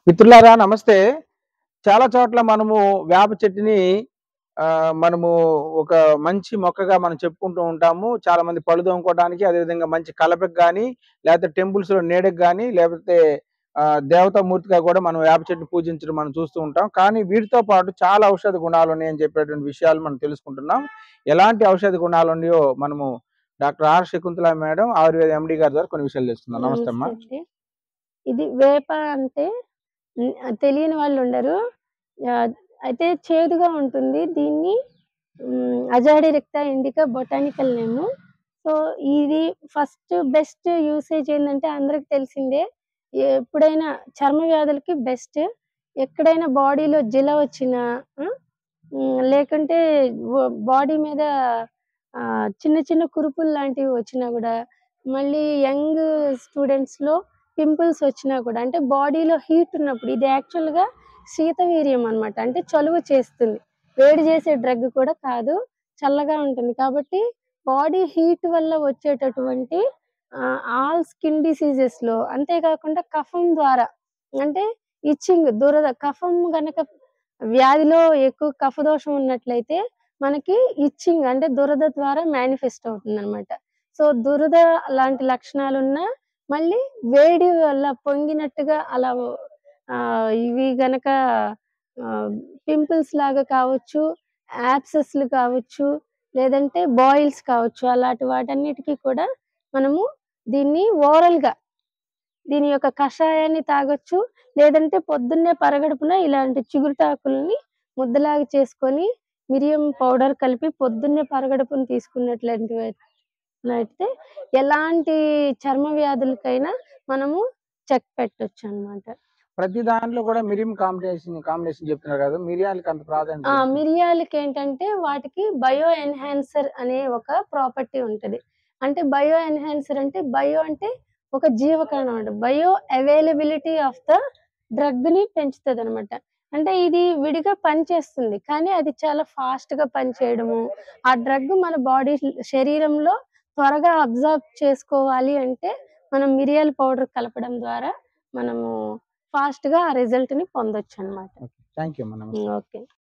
మిత్రులారా నమస్తే. చాలా చోట్ల మనము వేప చెట్టుని మనము ఒక మంచి మొక్కగా మనం చెప్పుకుంటూ ఉంటాము. చాలామంది పళ్ళు తోముకోవడానికి, అదేవిధంగా మంచి కలపకి గానీ, లేకపోతే టెంపుల్స్‌లో నీడకి గానీ, లేకపోతే దేవతా మూర్తిగా కూడా మనం వేప చెట్టుని పూజించడం మనం చూస్తూ ఉంటాం. కానీ వీటితో పాటు చాలా ఔషధ గుణాలున్నాయని చెప్పేటువంటి విషయాలు మనం తెలుసుకుంటున్నాం. ఎలాంటి ఔషధ గుణాలున్నాయో మనము doctor R. Shakuntala madam Ayurveda MD గారి ద్వారా కొన్ని విషయాలు తెలుసుకుందాం. నమస్తే అమ్మా. నమస్తే అండి. ఇది వేప అంటే తెలియని వాళ్ళుండరు. ఆహ్, అయితే చేదుగా ఉంటుంది. దీన్ని అజాడిరెక్టా ఇండికా బొటానికల్ నేము. సో, ఇది ఫస్ట్ బెస్ట్ యూసేజ్ ఏందంటే అందరికి తెలిసిందే. ఎప్పుడైనా చర్మ వ్యాధులకి బెస్ట్. ఎక్కడైనా బాడీలో జిల వచ్చినా ఆ! లేకుంటే బాడీ మీద చిన్న చిన్న కురుపులు లాంటివి వచ్చినా గూడా, మళ్ళీ యంగ్ స్టూడెంట్స్‌లో పింపుల్స్ వచ్చినా కూడా అంటే బాడీలో హీట్ ఉన్నప్పుడు ఇది యాక్చువల్‌గా శీతవీర్యం అన్నమాట. అంటే చలువ చేస్తుంది. వేడి చేసే డ్రగ్ కూడా కాదు. చల్లగా ఉంటుంది. కాబట్టి బాడీ హీట్ వల్ల వచ్చేటటువంటి ఆల్ స్కిన్ డిసీజెస్‌లో అంతేకాకుండా కఫం ద్వారా అంటే ఇచ్చింగ్ దురద కఫం గనక వ్యాధిలో ఎక్కువ కఫదోషం ఉన్నట్లయితే మనకి ఇచ్చింగ్ అంటే దురద ద్వారా మేనిఫెస్ట్ అవుతుందనమాట. సో, దురద లాంటి లక్షణాలున్నా మళ్ళీ వేడి వల్ల పొంగినట్టుగా అలా ఇవి గనక ఆహ్, పింపుల్స్ లాగా కావచ్చు, యాబ్సెస్‌లు కావచ్చు, లేదంటే బాయిల్స్ కావచ్చు. అలాంటి వాటన్నిటికి కూడా మనము దీన్ని ఓరల్‌గా దీని యొక్క కషాయాన్ని తాగొచ్చు. లేదంటే పొద్దున్నే పరగడుపున ఇలాంటి చిగురుటాకుల్ని ముద్దలాగా చేసుకొని, మిరియం పౌడర్ కలిపి పొద్దున్నే పరగడుపున తీసుకున్నట్లయితే ఎలాంటి చర్మ వ్యాధులకైనా మనము చెక్ పెట్టొచ్చనమాట. ప్రతి దాంట్లో కూడా మిరియం కాంబినేషన్ చెప్తున్నారు కదా! మిరియాలకి అంత ప్రాధాన్యత ఏంటి? మిరియాలకేంటంటే వాటికి బయో ఎన్హాన్సర్ అనే ఒక ప్రాపర్టీ ఉంటది. అంటే బయో ఎన్హాన్సర్ అంటే బయో అంటే ఒక జీవకణం అంట. బయో అవైలబిలిటీ ఆఫ్ ద డ్రగ్‌ని పెంచుతదనమాట. అంటే ఇది విడిగా పనిచేస్తుంది. కానీ అది చాలా ఫాస్ట్‌గా పనిచేయడము, ఆ డ్రగ్ మన శరీరంలో త్వరగా అబ్జార్బ్ చేసుకోవాలి అంటే మనం మిరియాల పౌడర్ కలపడం ద్వారా మనము ఫాస్ట్‌గా ఆ రిజల్ట్‌ని పొందొచ్చనమాట. ఓకే. థాంక్ యూ అమ్మా. నమస్తే. ఓకే.